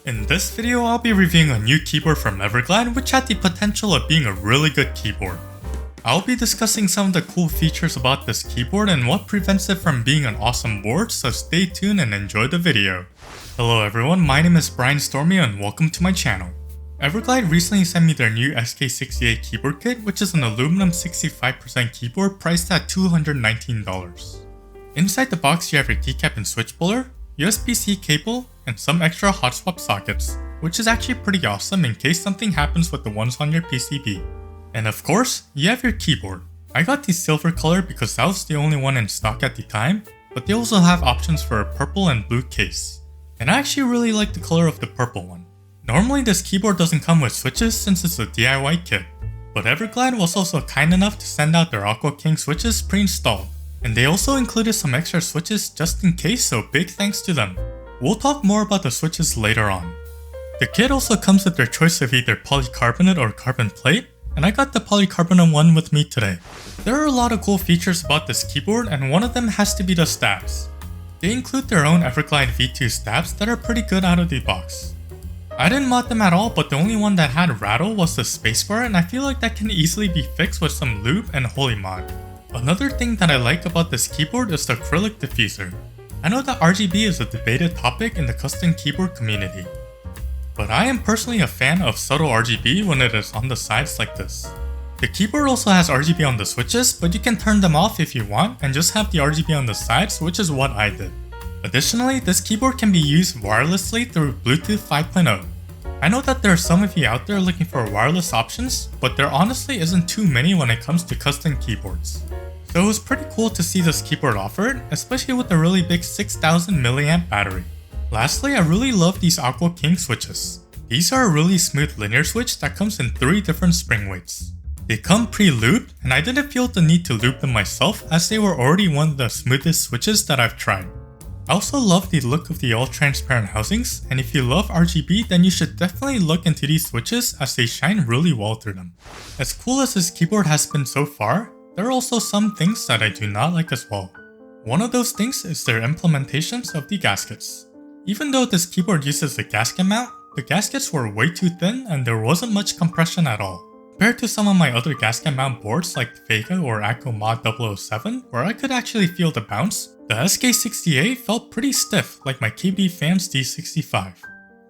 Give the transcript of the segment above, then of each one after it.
In this video, I'll be reviewing a new keyboard from Everglide which had the potential of being a really good keyboard. I'll be discussing some of the cool features about this keyboard and what prevents it from being an awesome board, so stay tuned and enjoy the video. Hello everyone, my name is Stormy and welcome to my channel. Everglide recently sent me their new SK68 keyboard kit, which is an aluminum 65% keyboard priced at $219. Inside the box you have your keycap and switch puller, USB-C cable, and some extra hot swap sockets, which is actually pretty awesome in case something happens with the ones on your PCB. And of course, you have your keyboard. I got the silver color because that was the only one in stock at the time, but they also have options for a purple and blue case. And I actually really like the color of the purple one. Normally this keyboard doesn't come with switches since it's a DIY kit, but Everglide was also kind enough to send out their Aqua switches pre-installed. And they also included some extra switches just in case, so big thanks to them. We'll talk more about the switches later on. The kit also comes with their choice of either polycarbonate or carbon plate, and I got the polycarbonate one with me today. There are a lot of cool features about this keyboard, and one of them has to be the stabs. They include their own Everglide V2 stabs that are pretty good out of the box. I didn't mod them at all, but the only one that had rattle was the spacebar, and I feel like that can easily be fixed with some lube and holy mod. Another thing that I like about this keyboard is the acrylic diffuser. I know that RGB is a debated topic in the custom keyboard community, but I am personally a fan of subtle RGB when it is on the sides like this. The keyboard also has RGB on the switches, but you can turn them off if you want and just have the RGB on the sides, which is what I did. Additionally, this keyboard can be used wirelessly through Bluetooth 5.0. I know that there are some of you out there looking for wireless options, but there honestly isn't too many when it comes to custom keyboards. So it was pretty cool to see this keyboard offered, especially with the really big 6000 mAh battery. Lastly, I really love these Aqua switches. These are a really smooth linear switch that comes in 3 different spring weights. They come pre-lubed, and I didn't feel the need to lube them myself as they were already one of the smoothest switches that I've tried. I also love the look of the all-transparent housings, and if you love RGB then you should definitely look into these switches as they shine really well through them. As cool as this keyboard has been so far, there are also some things that I do not like as well. One of those things is their implementations of the gaskets. Even though this keyboard uses a gasket mount, the gaskets were way too thin and there wasn't much compression at all. Compared to some of my other gasket mount boards like Vega or Aqua Mod 007, where I could actually feel the bounce, the SK68 felt pretty stiff like my KBD Fans D65.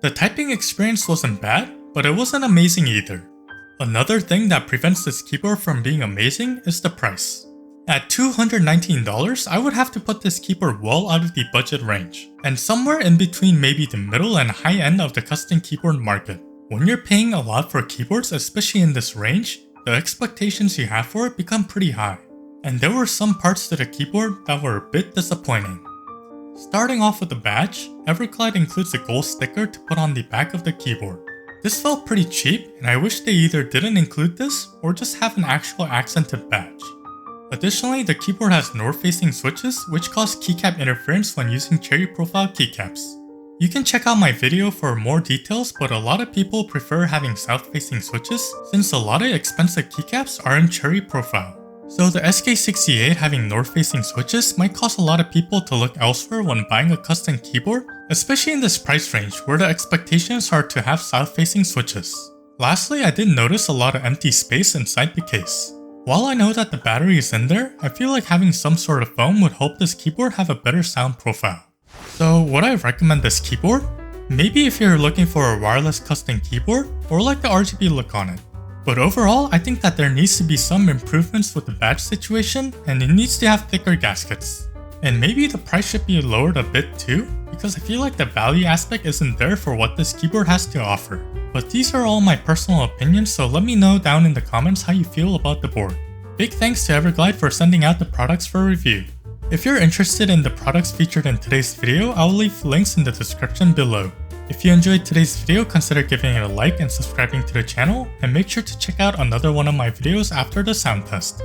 The typing experience wasn't bad, but it wasn't amazing either. Another thing that prevents this keyboard from being amazing is the price. At $219, I would have to put this keyboard well out of the budget range, and somewhere in between maybe the middle and high end of the custom keyboard market. When you're paying a lot for keyboards, especially in this range, the expectations you have for it become pretty high. And there were some parts to the keyboard that were a bit disappointing. Starting off with the badge, Everglide includes a gold sticker to put on the back of the keyboard. This felt pretty cheap, and I wish they either didn't include this or just have an actual accented badge. Additionally, the keyboard has north-facing switches which cause keycap interference when using cherry profile keycaps. You can check out my video for more details, but a lot of people prefer having south-facing switches since a lot of expensive keycaps are in cherry profile. So the SK68 having north-facing switches might cause a lot of people to look elsewhere when buying a custom keyboard, especially in this price range where the expectations are to have south-facing switches. Lastly, I did notice a lot of empty space inside the case. While I know that the battery is in there, I feel like having some sort of foam would help this keyboard have a better sound profile. So would I recommend this keyboard? Maybe if you're looking for a wireless custom keyboard or like the RGB look on it. But overall, I think that there needs to be some improvements with the badge situation, and it needs to have thicker gaskets. And maybe the price should be lowered a bit too, because I feel like the value aspect isn't there for what this keyboard has to offer. But these are all my personal opinions, so let me know down in the comments how you feel about the board. Big thanks to Everglide for sending out the products for review. If you're interested in the products featured in today's video, I'll leave links in the description below. If you enjoyed today's video, consider giving it a like and subscribing to the channel, and make sure to check out another one of my videos after the sound test.